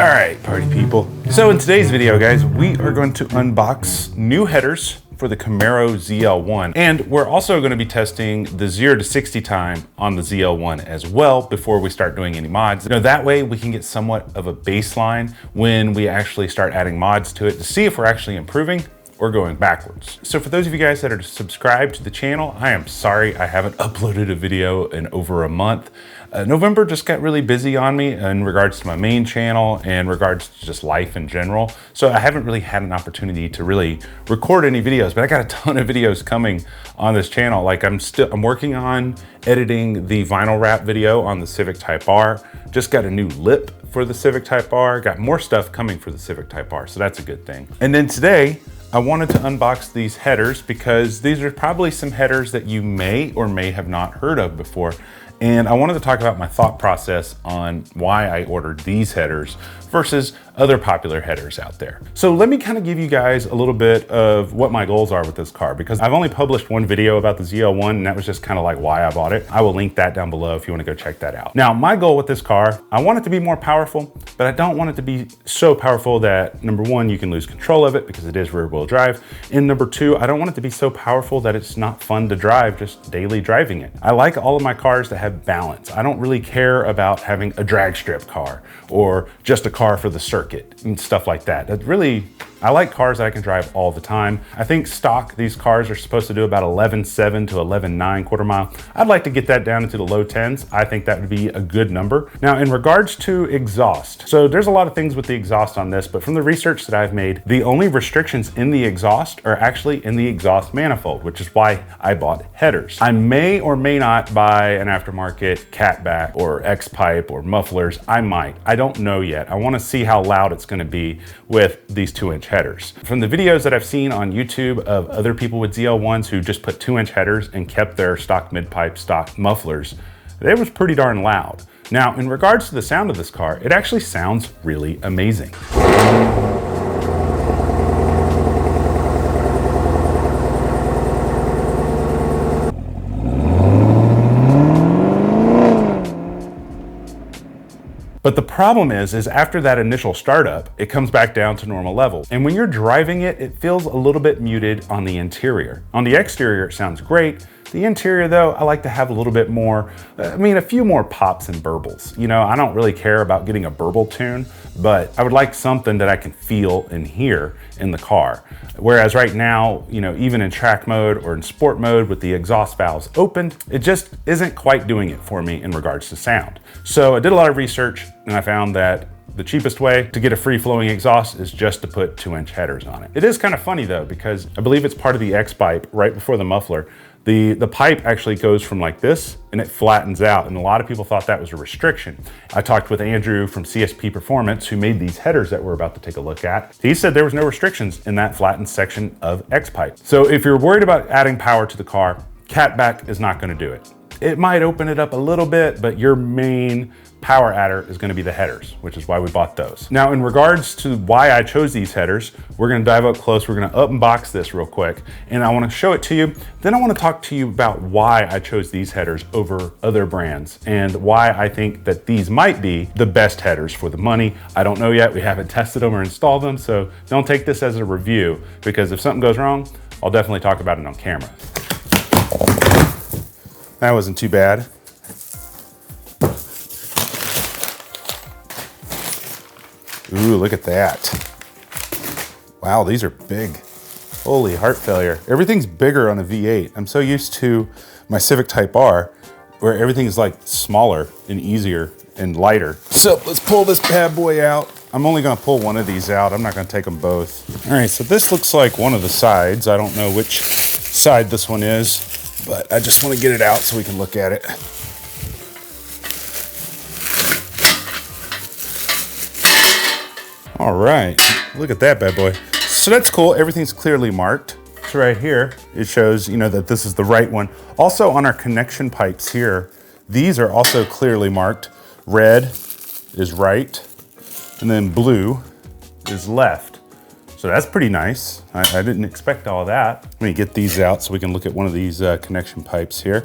All right, party people. So in today's video, guys, we are going to unbox new headers for the Camaro ZL1. And we're also going to be testing the 0 to 60 time on the ZL1 as well before we start doing any mods. You know, that way we can get somewhat of a baseline when we actually start adding mods to it to see if we're actually improving or going backwards. So for those of you guys that are subscribed to the channel, I am sorry I haven't uploaded a video in over a month. November just got really busy on me in regards to my main channel and regards to just life in general. So I haven't really had an opportunity to really record any videos, but I got a ton of videos coming on this channel. Like I'm working on editing the vinyl wrap video on the Civic Type R. Just got a new lip for the Civic Type R. Got more stuff coming for the Civic Type R, so that's a good thing. And then today, I wanted to unbox these headers because these are probably some headers that you may or may have not heard of before. And I wanted to talk about my thought process on why I ordered these headers versus other popular headers out there. So let me kind of give you guys a little bit of what my goals are with this car, because I've only published one video about the ZL1 and that was just kind of like why I bought it. I will link that down below if you want to go check that out. Now, my goal with this car, I want it to be more powerful, but I don't want it to be so powerful that number one, you can lose control of it because it is rear wheel drive. And number two, I don't want it to be so powerful that it's not fun to drive just daily driving it. I like all of my cars to have balance. I don't really care about having a drag strip car or just a car for the circuit and stuff like that. That really, I like cars that I can drive all the time. I think stock, these cars are supposed to do about 11.7 to 11.9 quarter mile. I'd like to get that down into the low 10s. I think that would be a good number. Now, in regards to exhaust, so there's a lot of things with the exhaust on this, but from the research that I've made, the only restrictions in the exhaust are actually in the exhaust manifold, which is why I bought headers. I may or may not buy an aftermarket catback or X-pipe or mufflers. I might. I don't know yet. I want to see how loud it's going to be with these 2-inch headers. From the videos that I've seen on YouTube of other people with ZL1s who just put 2-inch headers and kept their stock mid-pipe, stock mufflers, it was pretty darn loud. Now, in regards to the sound of this car, it actually sounds really amazing. But the problem is after that initial startup, it comes back down to normal levels. And when you're driving it, it feels a little bit muted on the interior. On the exterior, it sounds great. The interior though, I like to have a little bit more, a few more pops and burbles. You know, I don't really care about getting a burble tune, but I would like something that I can feel and hear in the car. Whereas right now, you know, even in track mode or in sport mode with the exhaust valves open, it just isn't quite doing it for me in regards to sound. So I did a lot of research and I found that the cheapest way to get a free-flowing exhaust is just to put 2-inch headers on it. It is kind of funny though, because I believe it's part of the X-pipe right before the muffler. The pipe actually goes from like this and it flattens out, and a lot of people thought that was a restriction. I talked with Andrew from CSP Performance who made these headers that we're about to take a look at. He said there was no restrictions in that flattened section of X-pipe. So if you're worried about adding power to the car, catback is not going to do it. It might open it up a little bit, but your main power adder is going to be the headers, which is why we bought those. Now, in regards to why I chose these headers, we're going to dive up close. We're going to unbox this real quick, and I want to show it to you. Then I want to talk to you about why I chose these headers over other brands and why I think that these might be the best headers for the money. I don't know yet. We haven't tested them or installed them, so don't take this as a review, because if something goes wrong, I'll definitely talk about it on camera. That wasn't too bad. Ooh, look at that. Wow, these are big. Holy heart failure. Everything's bigger on a V8. I'm so used to my Civic Type R where everything is like smaller and easier and lighter. So let's pull this bad boy out. I'm only gonna pull one of these out. I'm not gonna take them both. All right, so this looks like one of the sides. I don't know which side this one is, but I just want to get it out so we can look at it. All right, look at that bad boy. So that's cool. Everything's clearly marked. So right here, it shows, you know, that this is the right one. Also on our connection pipes here, these are also clearly marked. Red is right, and then blue is left. So that's pretty nice. I didn't expect all that. Let me get these out so we can look at one of these connection pipes here.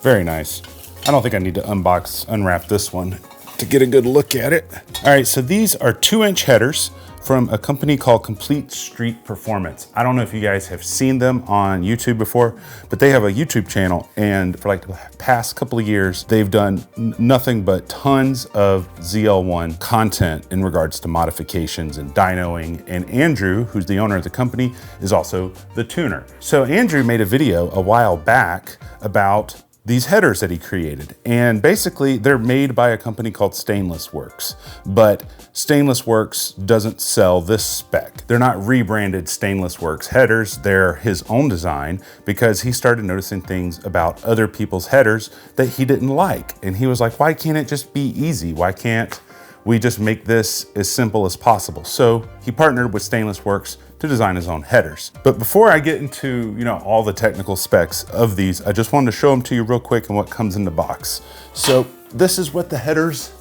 Very nice. I don't think I need to unwrap this one to get a good look at it. All right, so these are 2-inch headers from a company called Complete Street Performance. I don't know if you guys have seen them on YouTube before, but they have a YouTube channel, and for like the past couple of years, they've done nothing but tons of ZL1 content in regards to modifications and dynoing. And Andrew, who's the owner of the company, is also the tuner. So Andrew made a video a while back about these headers that he created. And basically they're made by a company called Stainless Works, but Stainless Works doesn't sell this spec. They're not rebranded Stainless Works headers. They're his own design because he started noticing things about other people's headers that he didn't like. And he was like, why can't it just be easy? Why can't we just make this as simple as possible? So he partnered with Stainless Works to design his own headers. But before I get into, all the technical specs of these, I just wanted to show them to you real quick and what comes in the box. So this is what the headers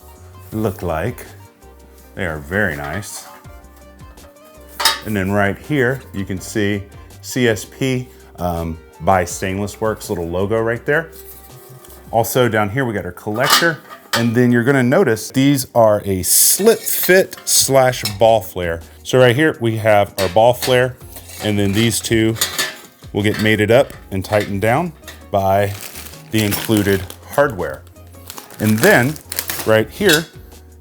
look like. They are very nice. And then right here, you can see CSP by Stainless Works, little logo right there. Also down here, we got our collector. And then you're gonna notice these are a slip fit / ball flare. So right here, we have our ball flare, and then these two will get mated up and tightened down by the included hardware. And then right here,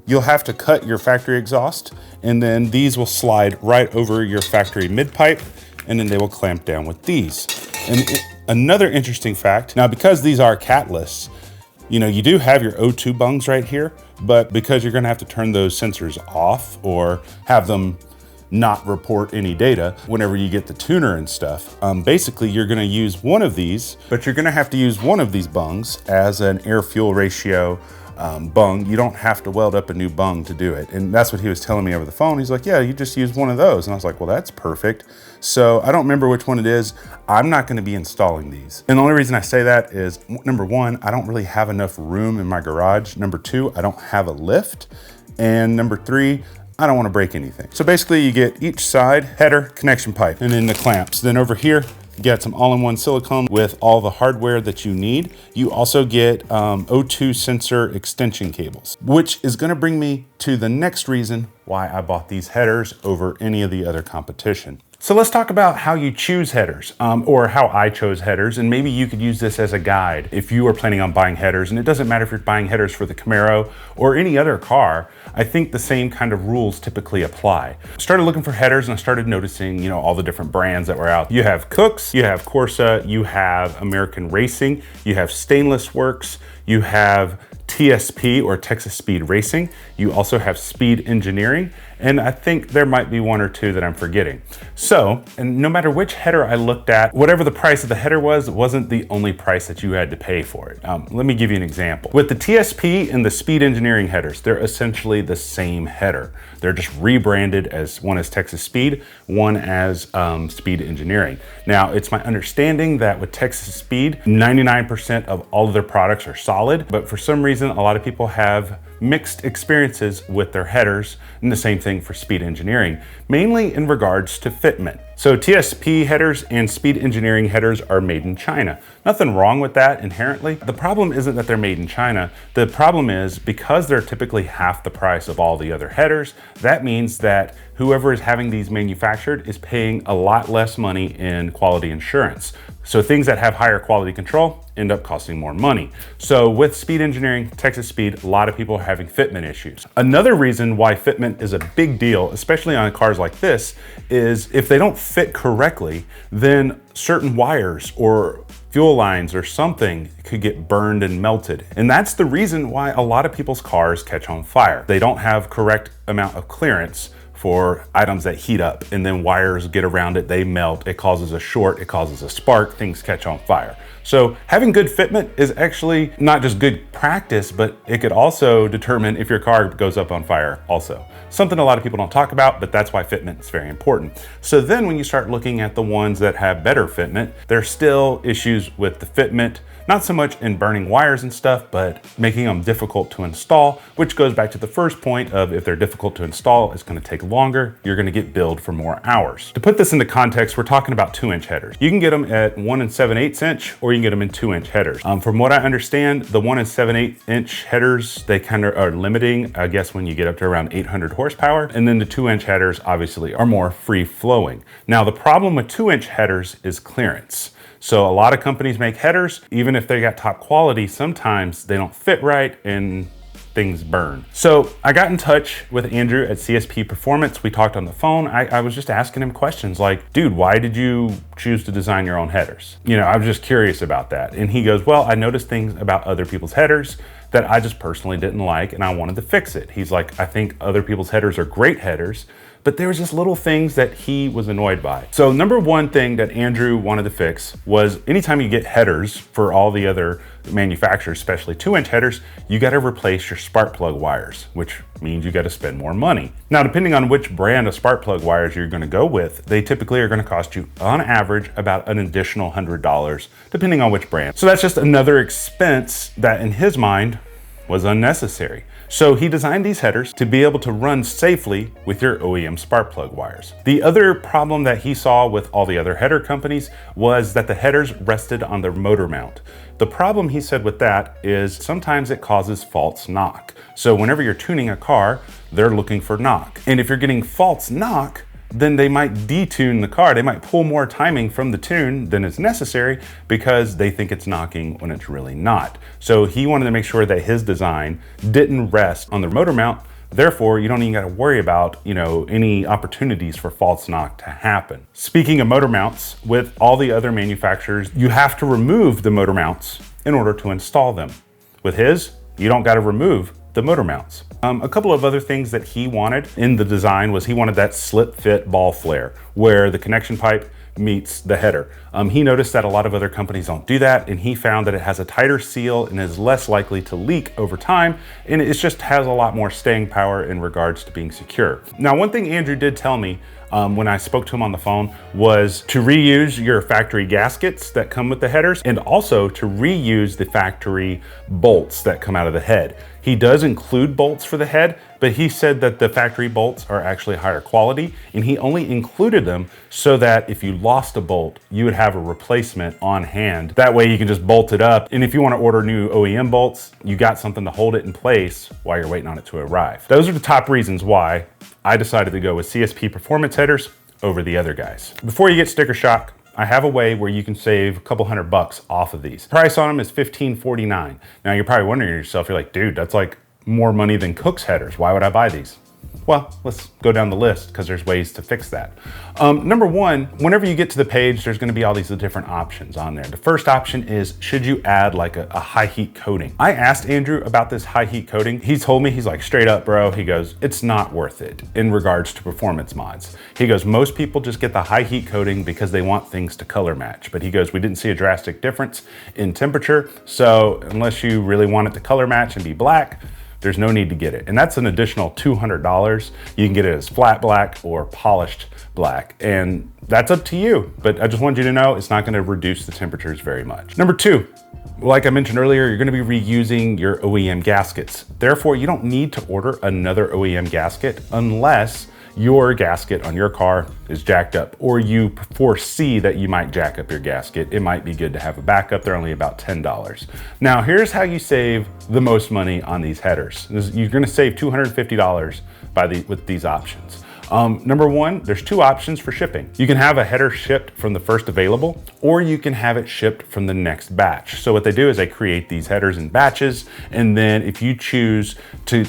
you'll have to cut your factory exhaust, and then these will slide right over your factory mid pipe, and then they will clamp down with these. And another interesting fact, now because these are catless, you do have your O2 bungs right here, but because you're gonna have to turn those sensors off or have them not report any data whenever you get the tuner and stuff, basically you're gonna use one of these, but you're gonna have to use one of these bungs as an air-fuel ratio bung. You don't have to weld up a new bung to do it. And that's what he was telling me over the phone. He's like, yeah, you just use one of those. And I was like, well, that's perfect. So I don't remember which one it is. I'm not gonna be installing these. And the only reason I say that is, number one, I don't really have enough room in my garage. Number two, I don't have a lift. And number three, I don't wanna break anything. So basically you get each side header connection pipe and then the clamps. Then over here, you got some all-in-one silicone with all the hardware that you need. You also get O2 sensor extension cables, which is gonna bring me to the next reason why I bought these headers over any of the other competition. So let's talk about how you choose headers, or how I chose headers, and maybe you could use this as a guide if you are planning on buying headers. And it doesn't matter if you're buying headers for the Camaro or any other car. I think the same kind of rules typically apply. I started looking for headers and I started noticing, all the different brands that were out. You have Cooks, you have Corsa, you have American Racing, you have Stainless Works, you have TSP or Texas Speed Racing. You also have Speed Engineering, and I think there might be one or two that I'm forgetting. So, and no matter which header I looked at, whatever the price of the header was, it wasn't the only price that you had to pay for it. Let me give you an example. With the TSP and the Speed Engineering headers, they're essentially the same header. They're just rebranded as one as Texas Speed, one as Speed Engineering. Now, it's my understanding that with Texas Speed, 99% of all of their products are solid, but for some reason, a lot of people have mixed experiences with their headers, and the same thing for Speed Engineering, mainly in regards to fitment. So TSP headers and Speed Engineering headers are made in China. Nothing wrong with that inherently. The problem isn't that they're made in China. The problem is because they're typically half the price of all the other headers, that means that whoever is having these manufactured is paying a lot less money in quality insurance. So things that have higher quality control end up costing more money. So with Speed Engineering, Texas Speed, a lot of people are having fitment issues. Another reason why fitment is a big deal, especially on cars like this, is if they don't fit correctly, then certain wires or fuel lines or something could get burned and melted. And that's the reason why a lot of people's cars catch on fire. They don't have correct amount of clearance for items that heat up, and then wires get around it, they melt, it causes a short, it causes a spark, things catch on fire. So having good fitment is actually not just good practice, but it could also determine if your car goes up on fire also. Something a lot of people don't talk about, but that's why fitment is very important. So then when you start looking at the ones that have better fitment, there's still issues with the fitment, not so much in burning wires and stuff, but making them difficult to install, which goes back to the first point of if they're difficult to install, it's gonna take longer, you're gonna get billed for more hours. To put this into context, we're talking about 2-inch headers. You can get them at 1 7/8 inch, or you can get them in 2-inch headers. From what I understand, the 1 7/8 inch headers, they kind of are limiting, I guess, when you get up to around 800 horsepower. And then the 2-inch headers obviously are more free flowing. Now, the problem with 2-inch headers is clearance. So a lot of companies make headers, even if they got top quality, sometimes they don't fit right and things burn. So I got in touch with Andrew at CSP Performance. We talked on the phone. I was just asking him questions like, dude, why did you choose to design your own headers? You know, I was just curious about that. And he goes, well, I noticed things about other people's headers that I just personally didn't like, and I wanted to fix it. He's like, I think other people's headers are great headers, but there was just little things that he was annoyed by. So number one thing that Andrew wanted to fix was anytime you get headers for all the other manufacturers, especially 2-inch headers, you got to replace your spark plug wires, which means you got to spend more money. Now, depending on which brand of spark plug wires you're going to go with, they typically are going to cost you on average about an additional $100, depending on which brand. So that's just another expense that in his mind was unnecessary. So he designed these headers to be able to run safely with your OEM spark plug wires. The other problem that he saw with all the other header companies was that the headers rested on their motor mount. The problem, he said, with that is sometimes it causes false knock. So whenever you're tuning a car, they're looking for knock. And if you're getting false knock, then they might detune the car. They might pull more timing from the tune than is necessary because they think it's knocking when it's really not. So he wanted to make sure that his design didn't rest on the motor mount. Therefore, you don't even got to worry about, you know, any opportunities for false knock to happen. Speaking of motor mounts, with all the other manufacturers, you have to remove the motor mounts in order to install them. With his, you don't got to remove the motor mounts. A couple of other things that he wanted in the design was he wanted that slip fit ball flare where the connection pipe meets the header. He noticed that a lot of other companies don't do that, and he found that it has a tighter seal and is less likely to leak over time, and it just has a lot more staying power in regards to being secure. Now, one thing Andrew did tell me when I spoke to him on the phone was to reuse your factory gaskets that come with the headers, and also to reuse the factory bolts that come out of the head. He does include bolts for the head, but he said that the factory bolts are actually higher quality, and he only included them so that if you lost a bolt, you would have a replacement on hand. That way you can just bolt it up, and if you want to order new OEM bolts, you got something to hold it in place while you're waiting on it to arrive. Those are the top reasons why I decided to go with CSP Performance headers over the other guys. Before you get sticker shock, I have a way where you can save a couple $100 off of these. Price on them is $15.49. Now you're probably wondering to yourself, you're like, dude, that's like more money than Cook's headers. Why would I buy these? Well, let's go down the list because there's ways to fix that. Number one, whenever you get to the page, there's gonna be all these different options on there. The first option is, should you add like a high heat coating? I asked Andrew about this high heat coating. He told me, he's like, straight up, bro, he goes, it's not worth it in regards to performance mods. He goes, most people just get the high heat coating because they want things to color match. But he goes, we didn't see a drastic difference in temperature. So unless you really want it to color match and be black, there's no need to get it. And that's an additional $200. You can get it as flat black or polished black, and that's up to you. But I just wanted you to know it's not gonna reduce the temperatures very much. Number two, like I mentioned earlier, you're gonna be reusing your OEM gaskets. Therefore, you don't need to order another OEM gasket unless your gasket on your car is jacked up, or you foresee that you might jack up your gasket. It might be good to have a backup. They're only about $10. Now, here's how you save the most money on these headers. You're gonna save $250 with these options. Number one, there's two options for shipping. You can have a header shipped from the first available, or you can have it shipped from the next batch. So what they do is they create these headers in batches, and then if you choose to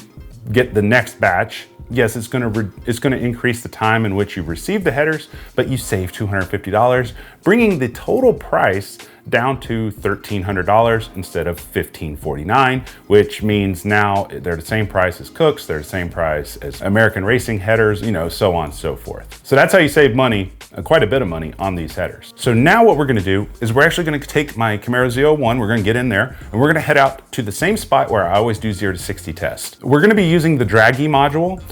get the next batch, yes, it's gonna increase the time in which you receive the headers, but you save $250, bringing the total price down to $1,300 instead of $1,549, which means now they're the same price as Cooks, they're the same price as American racing headers, you know, so on and so forth. So that's how you save money, quite a bit of money on these headers. So now what we're gonna do is we're actually gonna take my Camaro ZL1, we're gonna get in there, and we're gonna head out to the same spot where I always do 0 to 60 test. We're gonna be using the Draggy module.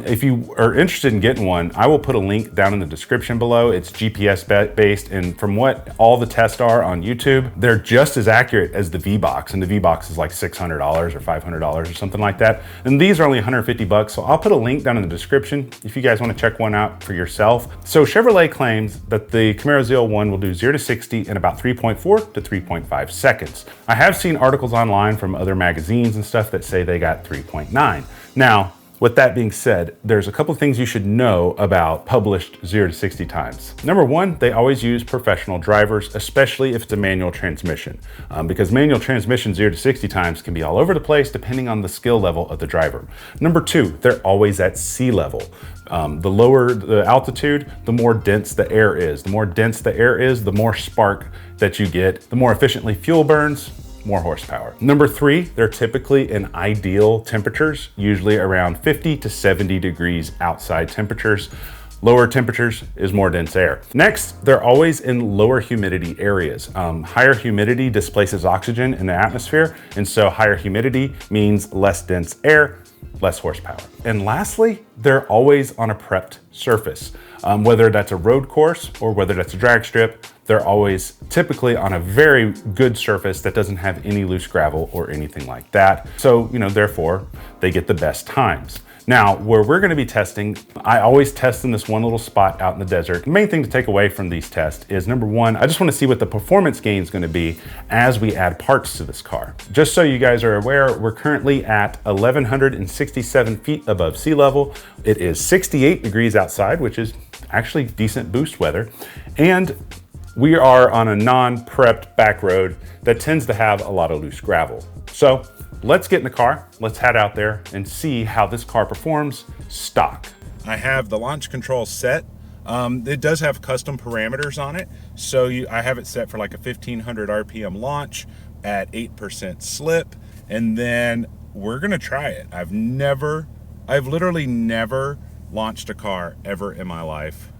If you are interested in getting one, I will put a link down in the description below. It's GPS based, and from what all the tests are on YouTube, they're just as accurate as the V-Box, and the V-Box is like $600 or $500 or something like that. And these are only 150 bucks, so I'll put a link down in the description if you guys wanna check one out for yourself. So Chevrolet claims that the Camaro ZL1 will do 0 to 60 in about 3.4 to 3.5 seconds. I have seen articles online from other magazines and stuff that say they got 3.9. Now, with that being said, there's a couple of things you should know about published 0 to 60 times. Number one, they always use professional drivers, especially if it's a manual transmission, because manual transmission 0 to 60 times can be all over the place depending on the skill level of the driver. Number two, they're always at sea level. The lower the altitude, the more dense the air is. The more dense the air is, the more spark that you get, the more efficiently fuel burns, more horsepower. Number three, they're typically in ideal temperatures, usually around 50 to 70 degrees outside temperatures. Lower temperatures is more dense air. Next, they're always in lower humidity areas. Higher humidity displaces oxygen in the atmosphere, and so higher humidity means less dense air, less horsepower. And lastly, they're always on a prepped surface. Whether that's a road course or whether that's a drag strip, they're always typically on a very good surface that doesn't have any loose gravel or anything like that. So, you know, therefore, they get the best times. Now, where we're gonna be testing, I always test in this one little spot out in the desert. The main thing to take away from these tests is, number one, I just wanna see what the performance gain is gonna be as we add parts to this car. Just so you guys are aware, we're currently at 1,167 feet above sea level. It is 68 degrees outside, which is actually decent boost weather. And we are on a non-prepped back road that tends to have a lot of loose gravel. So let's get in the car, let's head out there and see how this car performs stock. I have the launch control set. It does have custom parameters on it. So I have it set for like a 1500 RPM launch at 8% slip. And then we're gonna try it. I've literally never launched a car ever in my life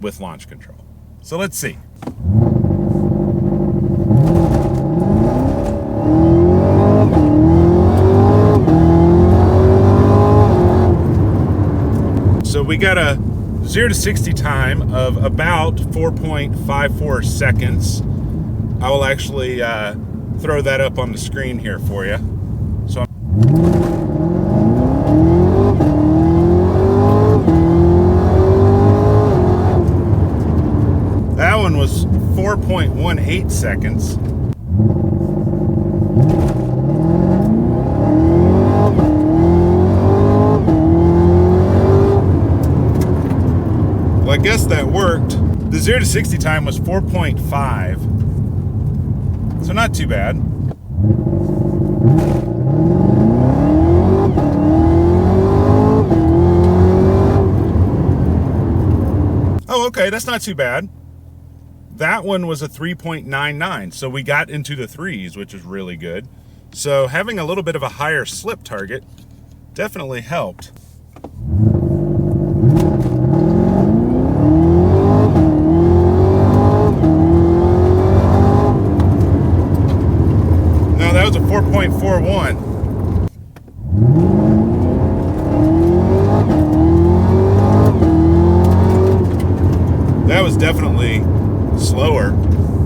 with launch control. So let's see. So we got a 0 to 60 time of about 4.54 seconds. I will actually throw that up on the screen here for you. So that one was 4.18 seconds. Well, I guess that worked. The 0 to 60 time was 4.5, so not too bad. Oh, okay, that's not too bad. That one was a 3.99, so we got into the threes, which is really good. So having a little bit of a higher slip target definitely helped. No, that was a 4.41. That was definitely slower,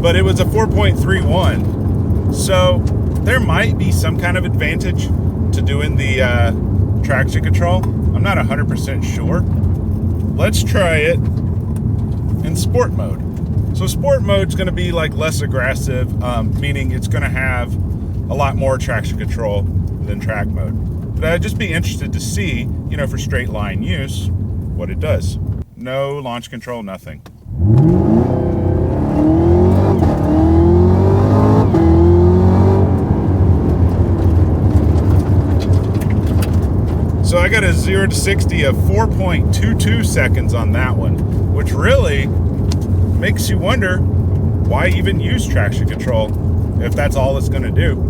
but it was a 4.31. So there might be some kind of advantage to doing the traction control. I'm not 100% sure. Let's try it in sport mode. So sport mode is going to be like less aggressive, meaning it's going to have a lot more traction control than track mode. But I'd just be interested to see, you know, for straight line use, what it does. No launch control, nothing. So I got a 0 to 60 of 4.22 seconds on that one, which really makes you wonder, why even use traction control if that's all it's going to do?